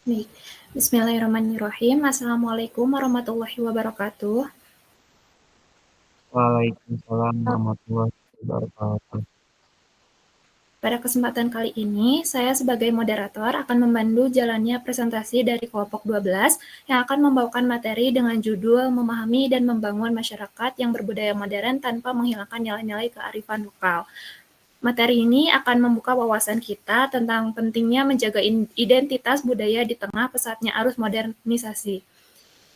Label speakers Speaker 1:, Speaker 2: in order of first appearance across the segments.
Speaker 1: Baik, bismillahirrahmanirrahim. Assalamualaikum warahmatullahi wabarakatuh.
Speaker 2: Waalaikumsalam warahmatullahi wabarakatuh.
Speaker 1: Pada kesempatan kali ini, saya sebagai moderator akan memandu jalannya presentasi dari kelompok 12 yang akan membawakan materi dengan judul Memahami dan Membangun Masyarakat yang Berbudaya Modern Tanpa Menghilangkan Nilai-Nilai Kearifan Lokal. Materi ini akan membuka wawasan kita tentang pentingnya menjaga identitas budaya di tengah pesatnya arus modernisasi.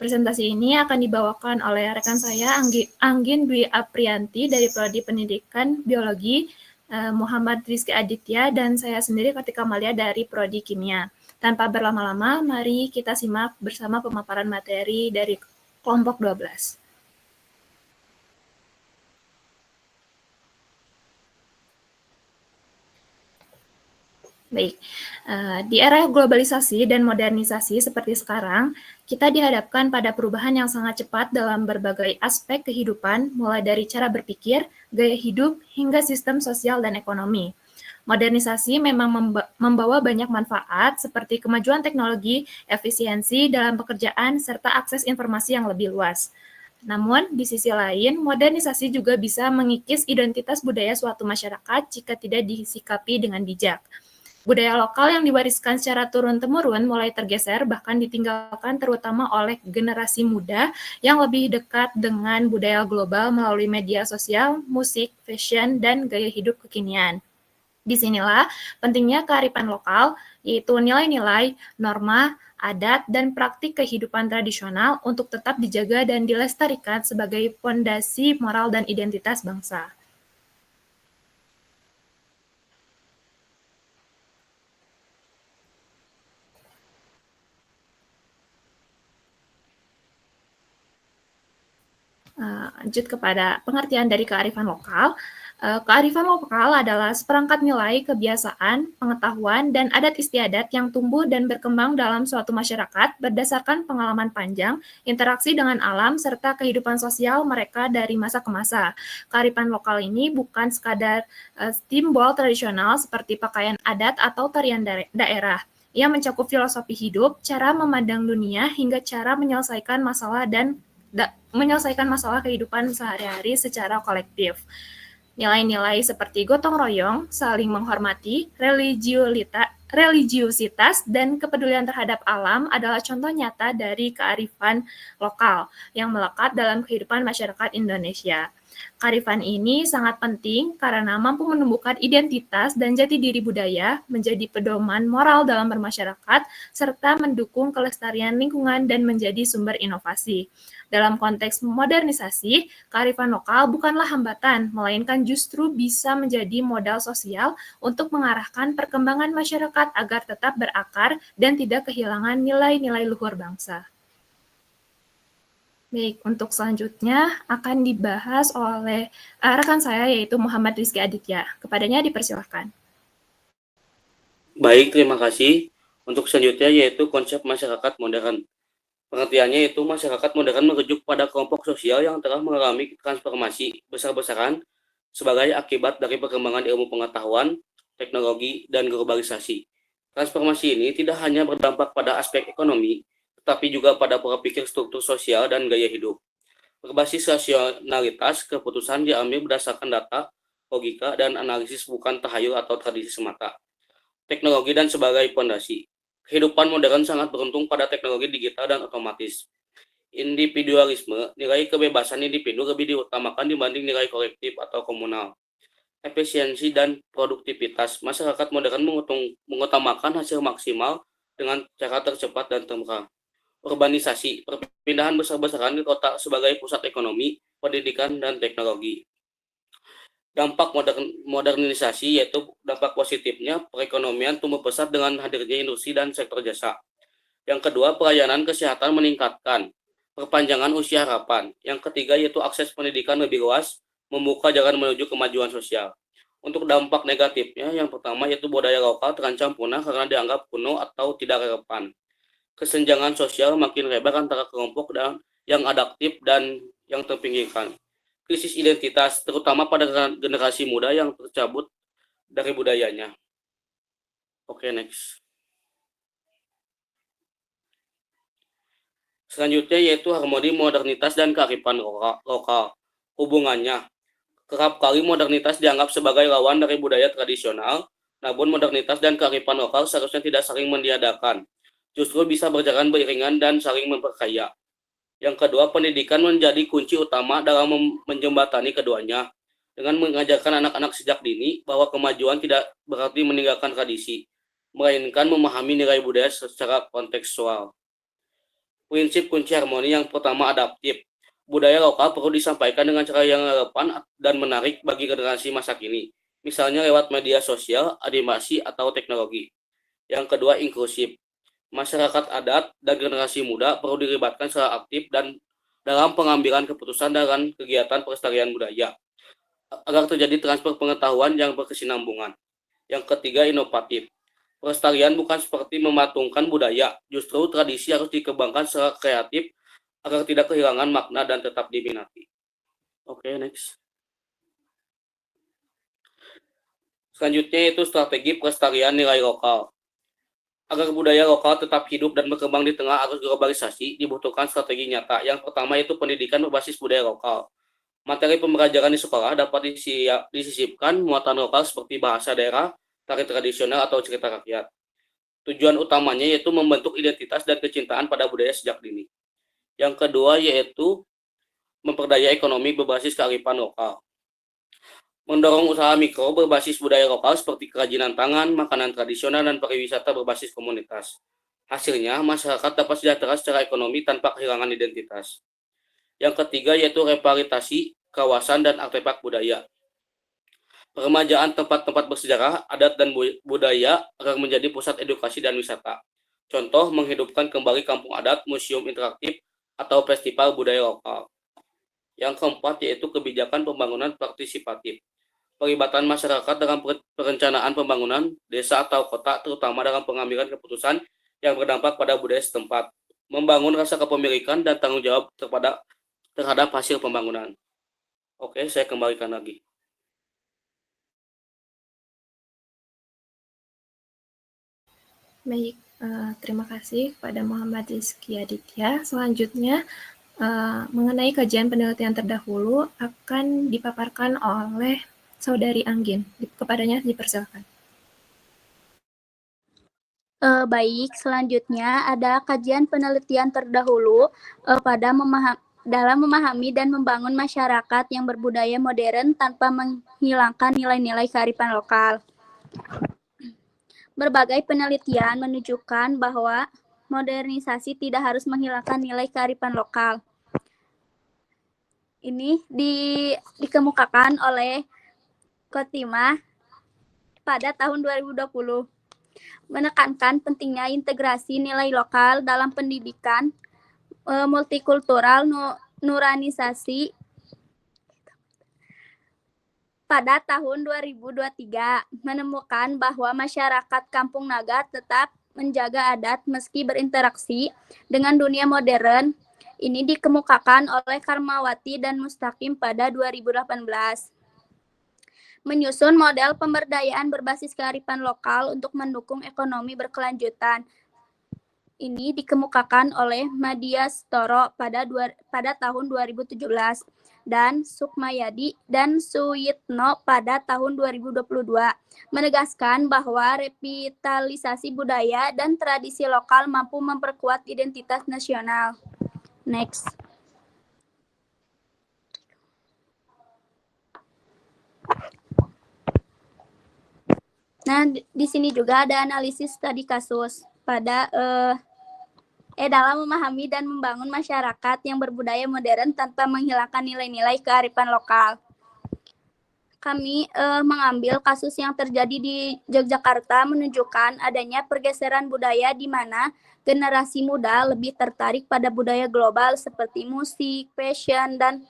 Speaker 1: Presentasi ini akan dibawakan oleh rekan saya Anggin Dwi Aprianti dari Prodi Pendidikan Biologi, Muhammad Rizky Aditya, dan saya sendiri Kartika Malia dari Prodi Kimia. Tanpa berlama-lama, mari kita simak bersama pemaparan materi dari kelompok 12. Baik, di era globalisasi dan modernisasi seperti sekarang, kita dihadapkan pada perubahan yang sangat cepat dalam berbagai aspek kehidupan, mulai dari cara berpikir, gaya hidup, hingga sistem sosial dan ekonomi. Modernisasi memang membawa banyak manfaat seperti kemajuan teknologi, efisiensi dalam pekerjaan, serta akses informasi yang lebih luas. Namun, di sisi lain, modernisasi juga bisa mengikis identitas budaya suatu masyarakat jika tidak disikapi dengan bijak. Budaya lokal yang diwariskan secara turun-temurun mulai tergeser bahkan ditinggalkan terutama oleh generasi muda yang lebih dekat dengan budaya global melalui media sosial, musik, fashion, dan gaya hidup kekinian. Disinilah pentingnya kearifan lokal, yaitu nilai-nilai, norma, adat, dan praktik kehidupan tradisional untuk tetap dijaga dan dilestarikan sebagai fondasi moral dan identitas bangsa. Lanjut kepada pengertian dari kearifan lokal. Kearifan lokal adalah seperangkat nilai, kebiasaan, pengetahuan, dan adat istiadat yang tumbuh dan berkembang dalam suatu masyarakat berdasarkan pengalaman panjang, interaksi dengan alam, serta kehidupan sosial mereka dari masa ke masa. Kearifan lokal ini bukan sekadar simbol tradisional seperti pakaian adat atau tarian daerah. Ia mencakup filosofi hidup, cara memandang dunia, hingga cara menyelesaikan masalah kehidupan sehari-hari secara kolektif. Nilai-nilai seperti gotong royong, saling menghormati, religiusitas, dan kepedulian terhadap alam adalah contoh nyata dari kearifan lokal yang melekat dalam kehidupan masyarakat Indonesia. Kearifan ini sangat penting karena mampu menumbuhkan identitas dan jati diri budaya, menjadi pedoman moral dalam bermasyarakat, serta mendukung kelestarian lingkungan dan menjadi sumber inovasi. Dalam konteks modernisasi, kearifan lokal bukanlah hambatan, melainkan justru bisa menjadi modal sosial untuk mengarahkan perkembangan masyarakat agar tetap berakar dan tidak kehilangan nilai-nilai luhur bangsa. Baik, untuk selanjutnya akan dibahas oleh rekan saya yaitu Muhammad Rizky Aditya. Kepadanya dipersilahkan.
Speaker 3: Baik, terima kasih. Untuk selanjutnya yaitu konsep masyarakat modern. Pengertiannya yaitu masyarakat modern merujuk pada kelompok sosial yang telah mengalami transformasi besar-besaran sebagai akibat dari perkembangan ilmu pengetahuan, teknologi, dan globalisasi. Transformasi ini tidak hanya berdampak pada aspek ekonomi, tetapi juga pada pola pikir struktur sosial dan gaya hidup. Berbasis rasionalitas, keputusan diambil berdasarkan data, logika, dan analisis bukan tahayul atau tradisi semata. Teknologi dan sebagai fondasi. Kehidupan modern sangat beruntung pada teknologi digital dan otomatis. Individualisme, nilai kebebasan individu lebih diutamakan dibanding nilai kolektif atau komunal. Efisiensi dan produktivitas, masyarakat modern mengutamakan hasil maksimal dengan cara tercepat dan termurah. Urbanisasi, perpindahan besar-besaran di kota sebagai pusat ekonomi, pendidikan, dan teknologi. Dampak modernisasi yaitu dampak positifnya perekonomian tumbuh pesat dengan hadirnya industri dan sektor jasa. Yang kedua, pelayanan kesehatan meningkatkan, perpanjangan usia harapan. Yang ketiga yaitu akses pendidikan lebih luas, membuka jalan menuju kemajuan sosial. Untuk dampak negatifnya, yang pertama yaitu budaya lokal terancam punah karena dianggap kuno atau tidak relevan. Kesenjangan sosial makin lebar antara kelompok yang adaptif dan yang terpinggirkan. Krisis identitas, terutama pada generasi muda yang tercabut dari budayanya. Oke, next. Selanjutnya yaitu harmoni modernitas dan kearifan lokal. Hubungannya, kerap kali modernitas dianggap sebagai lawan dari budaya tradisional, namun modernitas dan kearifan lokal seharusnya tidak saling meniadakan, justru bisa berjalan beriringan dan saling memperkaya. Yang kedua, pendidikan menjadi kunci utama dalam menjembatani keduanya, dengan mengajarkan anak-anak sejak dini bahwa kemajuan tidak berarti meninggalkan tradisi, melainkan memahami nilai budaya secara kontekstual. Prinsip kunci harmoni yang pertama adaptif. Budaya lokal perlu disampaikan dengan cara yang relevan dan menarik bagi generasi masa kini, misalnya lewat media sosial, animasi, atau teknologi. Yang kedua, inklusif. Masyarakat adat dan generasi muda perlu dilibatkan secara aktif dan dalam pengambilan keputusan dan kegiatan pelestarian budaya, agar terjadi transfer pengetahuan yang berkesinambungan. Yang ketiga, inovatif. Pelestarian bukan seperti mematungkan budaya, justru tradisi harus dikembangkan secara kreatif agar tidak kehilangan makna dan tetap diminati. Oke, next. Selanjutnya itu strategi pelestarian nilai lokal. Agar budaya lokal tetap hidup dan berkembang di tengah arus globalisasi, dibutuhkan strategi nyata. Yang pertama itu pendidikan berbasis budaya lokal. Materi pembelajaran di sekolah dapat disisipkan muatan lokal seperti bahasa daerah, tari tradisional, atau cerita rakyat. Tujuan utamanya yaitu membentuk identitas dan kecintaan pada budaya sejak dini. Yang kedua yaitu memperdaya ekonomi berbasis kearifan lokal. Mendorong usaha mikro berbasis budaya lokal seperti kerajinan tangan, makanan tradisional, dan pariwisata berbasis komunitas. Hasilnya, masyarakat dapat sejahtera secara ekonomi tanpa kehilangan identitas. Yang ketiga yaitu revitalisasi kawasan dan artefak budaya. Peremajaan tempat-tempat bersejarah, adat, dan budaya agar menjadi pusat edukasi dan wisata. Contoh, menghidupkan kembali kampung adat, museum interaktif, atau festival budaya lokal. Yang keempat yaitu kebijakan pembangunan partisipatif. Pelibatan masyarakat dalam perencanaan pembangunan desa atau kota, terutama dalam pengambilan keputusan yang berdampak pada budaya setempat. Membangun rasa kepemilikan dan tanggung jawab terhadap hasil pembangunan. Oke, saya kembalikan lagi.
Speaker 1: Baik, terima kasih kepada Muhammad Rizky Aditya. Selanjutnya, mengenai kajian penelitian terdahulu akan dipaparkan oleh Saudari Anggin. Kepadanya dipersilakan.
Speaker 4: Baik, selanjutnya ada kajian penelitian terdahulu dalam memahami dan membangun masyarakat yang berbudaya modern tanpa menghilangkan nilai-nilai kearifan lokal. Berbagai penelitian menunjukkan bahwa modernisasi tidak harus menghilangkan nilai kearifan lokal. Ini dikemukakan oleh Khotimah pada tahun 2020. Menekankan pentingnya integrasi nilai lokal dalam pendidikan, multikultural, nuranisasi. Pada tahun 2023, menemukan bahwa masyarakat Kampung Naga tetap menjaga adat meski berinteraksi dengan dunia modern. Ini dikemukakan oleh Karmawati dan Mustaqim pada 2018. Menyusun model pemberdayaan berbasis kearifan lokal untuk mendukung ekonomi berkelanjutan. Ini dikemukakan oleh Madya Storo pada tahun 2017 dan Sukmayadi dan Suyitno pada tahun 2022, menegaskan bahwa revitalisasi budaya dan tradisi lokal mampu memperkuat identitas nasional. Next. Nah, di sini juga ada analisis studi kasus pada dalam memahami dan membangun masyarakat yang berbudaya modern tanpa menghilangkan nilai-nilai kearifan lokal. Kami mengambil kasus yang terjadi di Yogyakarta menunjukkan adanya pergeseran budaya di mana generasi muda lebih tertarik pada budaya global seperti musik, fashion, dan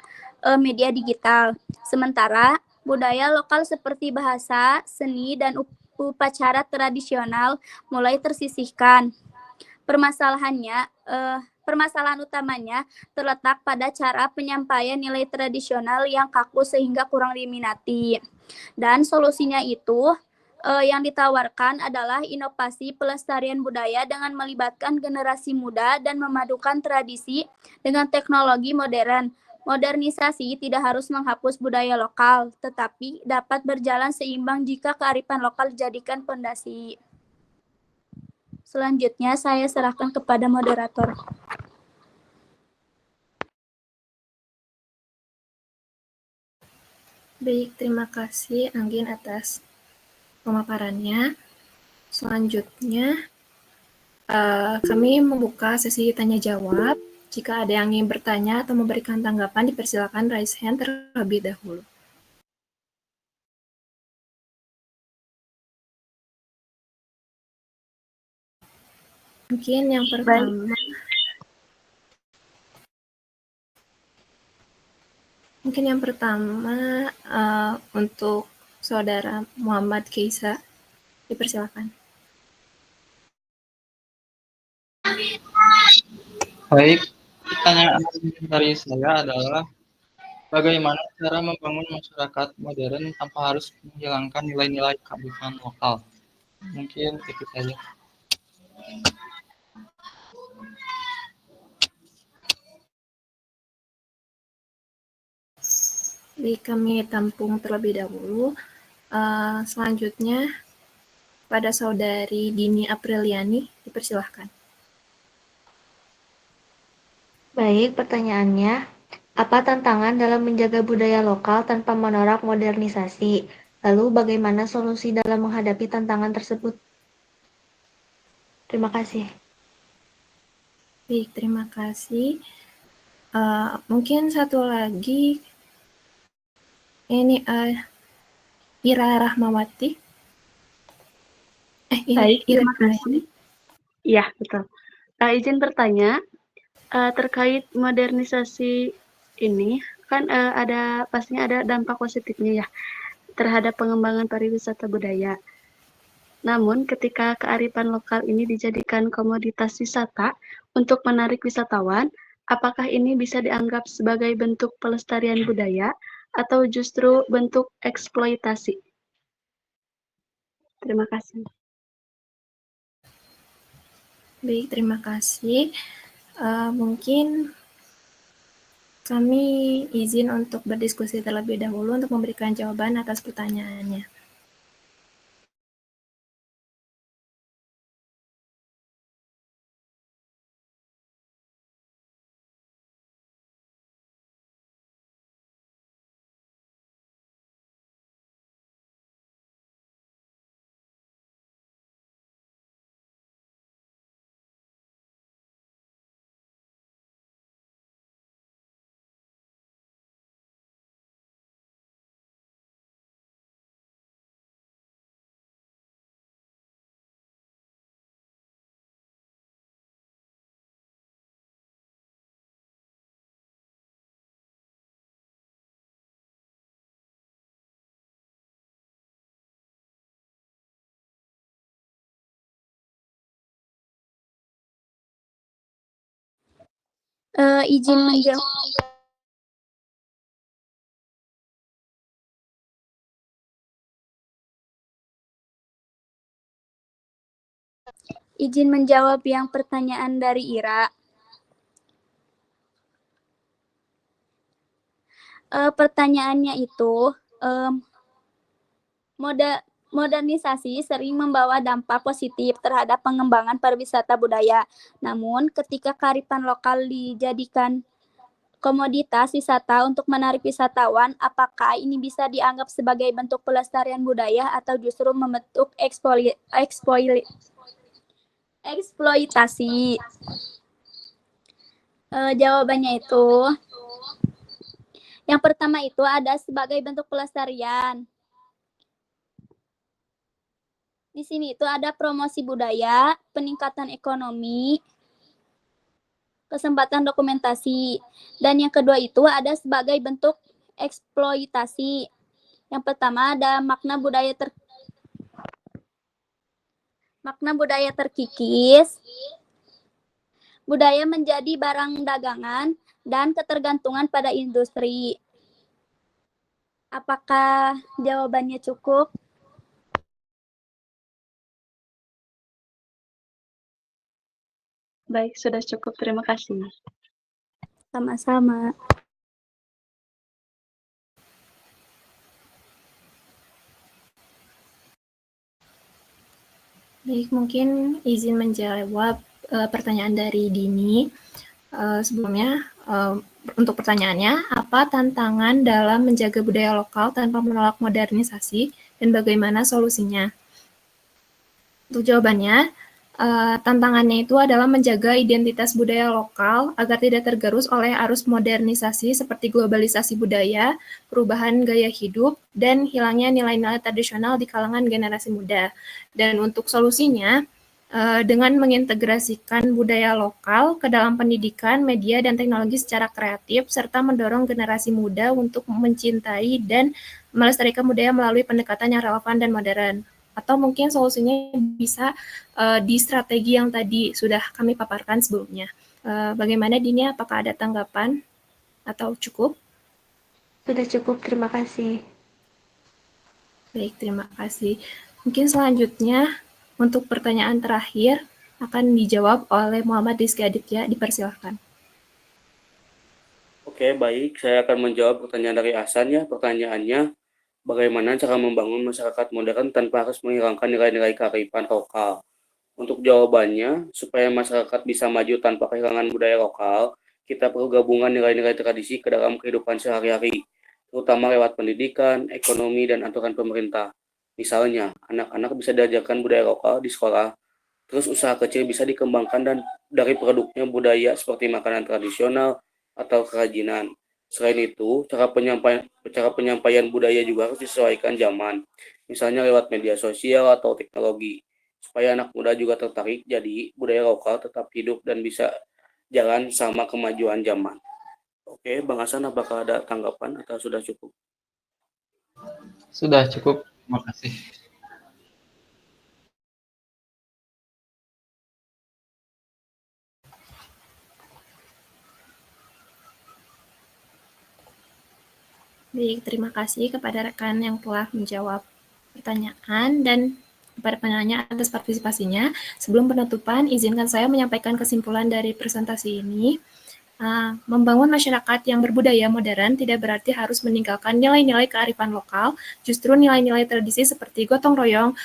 Speaker 4: media digital. Sementara budaya lokal seperti bahasa, seni, dan upacara tradisional mulai tersisihkan. Permasalahan utamanya terletak pada cara penyampaian nilai tradisional yang kaku sehingga kurang diminati. Dan solusinya itu yang ditawarkan adalah inovasi pelestarian budaya dengan melibatkan generasi muda dan memadukan tradisi dengan teknologi modern. Modernisasi tidak harus menghapus budaya lokal, tetapi dapat berjalan seimbang jika kearifan lokal dijadikan fondasi. Selanjutnya saya serahkan kepada moderator.
Speaker 1: Baik, terima kasih Anggin atas pemaparannya. Selanjutnya, kami membuka sesi tanya jawab. Jika ada yang ingin bertanya atau memberikan tanggapan, dipersilakan raise hand terlebih dahulu. Mungkin yang pertama, untuk Saudara Muhammad Keisa, dipersilakan.
Speaker 2: Baik, pertanyaan dari saya adalah bagaimana cara membangun masyarakat modern tanpa harus menghilangkan nilai-nilai kearifan lokal? Mungkin itu saja.
Speaker 1: Baik, kami tampung terlebih dahulu. Selanjutnya, pada Saudari Dini Apriliani, dipersilahkan.
Speaker 5: Baik, pertanyaannya, apa tantangan dalam menjaga budaya lokal tanpa menolak modernisasi? Lalu bagaimana solusi dalam menghadapi tantangan tersebut? Terima kasih.
Speaker 1: Baik, terima kasih. Mungkin satu lagi, ini Ira Rahmawati.
Speaker 6: Baik, terima kasih. Iya, betul. Izin bertanya, terkait modernisasi ini, kan pastinya ada dampak positifnya ya terhadap pengembangan pariwisata budaya. Namun, ketika kearifan lokal ini dijadikan komoditas wisata untuk menarik wisatawan, apakah ini bisa dianggap sebagai bentuk pelestarian budaya atau justru bentuk eksploitasi? Terima kasih.
Speaker 1: Baik, terima kasih. Mungkin kami izin untuk berdiskusi terlebih dahulu untuk memberikan jawaban atas pertanyaannya.
Speaker 4: Izin menjawab. Izin menjawab yang pertanyaan dari Ira. Pertanyaannya itu, modernisasi sering membawa dampak positif terhadap pengembangan pariwisata budaya. Namun, ketika kearifan lokal dijadikan komoditas wisata untuk menarik wisatawan, apakah ini bisa dianggap sebagai bentuk pelestarian budaya atau justru membentuk eksploitasi? Jawabannya itu, yang pertama itu ada sebagai bentuk pelestarian. Di sini itu ada promosi budaya, peningkatan ekonomi, kesempatan dokumentasi. Dan yang kedua itu ada sebagai bentuk eksploitasi. Yang pertama ada makna budaya terkikis, budaya menjadi barang dagangan, dan ketergantungan pada industri. Apakah jawabannya cukup?
Speaker 6: Baik, sudah cukup. Terima kasih.
Speaker 4: Sama-sama.
Speaker 1: Baik, mungkin izin menjawab pertanyaan dari Dini. Sebelumnya, untuk pertanyaannya, apa tantangan dalam menjaga budaya lokal tanpa menolak modernisasi dan bagaimana solusinya? Untuk jawabannya, tantangannya itu adalah menjaga identitas budaya lokal agar tidak tergerus oleh arus modernisasi seperti globalisasi budaya, perubahan gaya hidup, dan hilangnya nilai-nilai tradisional di kalangan generasi muda. Dan untuk solusinya, dengan mengintegrasikan budaya lokal ke dalam pendidikan, media, dan teknologi secara kreatif, serta mendorong generasi muda untuk mencintai dan melestarikan budaya melalui pendekatan yang relevan dan modern. Atau mungkin solusinya bisa di strategi yang tadi sudah kami paparkan sebelumnya. Bagaimana Dini, apakah ada tanggapan atau cukup?
Speaker 5: Sudah cukup, terima kasih.
Speaker 1: Baik, terima kasih. Mungkin selanjutnya untuk pertanyaan terakhir akan dijawab oleh Muhammad Rizky Aditya, dipersilahkan.
Speaker 3: Oke, baik. Saya akan menjawab pertanyaan dari Hasan ya. Pertanyaannya, bagaimana cara membangun masyarakat modern tanpa harus menghilangkan nilai-nilai kearifan lokal? Untuk jawabannya, supaya masyarakat bisa maju tanpa kehilangan budaya lokal, kita perlu gabungan nilai-nilai tradisi ke dalam kehidupan sehari-hari, terutama lewat pendidikan, ekonomi, dan aturan pemerintah. Misalnya, anak-anak bisa diajarkan budaya lokal di sekolah, terus usaha kecil bisa dikembangkan dan dari produknya budaya seperti makanan tradisional atau kerajinan. Selain itu, cara penyampaian budaya juga harus disesuaikan zaman, misalnya lewat media sosial atau teknologi, supaya anak muda juga tertarik, jadi budaya lokal tetap hidup dan bisa jalan sama kemajuan zaman. Oke, Bang Hasan, apakah ada tanggapan atau sudah cukup?
Speaker 2: Sudah cukup, terima kasih.
Speaker 1: Baik, terima kasih kepada rekan yang telah menjawab pertanyaan dan kepada penanya atas partisipasinya. Sebelum penutupan, izinkan saya menyampaikan kesimpulan dari presentasi ini. Membangun masyarakat yang berbudaya modern tidak berarti harus meninggalkan nilai-nilai kearifan lokal, justru nilai-nilai tradisi seperti gotong royong,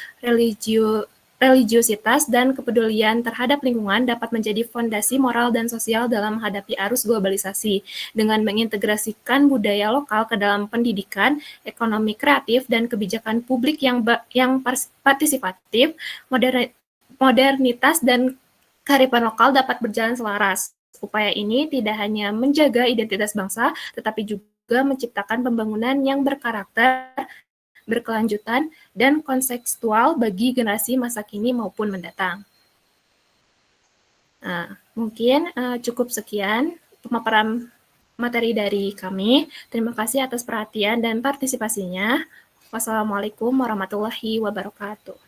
Speaker 1: religiositas, dan kepedulian terhadap lingkungan dapat menjadi fondasi moral dan sosial dalam menghadapi arus globalisasi. Dengan mengintegrasikan budaya lokal ke dalam pendidikan, ekonomi kreatif, dan kebijakan publik yang partisipatif, modernitas dan kearifan lokal dapat berjalan selaras. Upaya ini tidak hanya menjaga identitas bangsa, tetapi juga menciptakan pembangunan yang berkarakter, berkelanjutan, dan kontekstual bagi generasi masa kini maupun mendatang. Mungkin cukup sekian pemaparan materi dari kami. Terima kasih atas perhatian dan partisipasinya. Wassalamualaikum warahmatullahi wabarakatuh.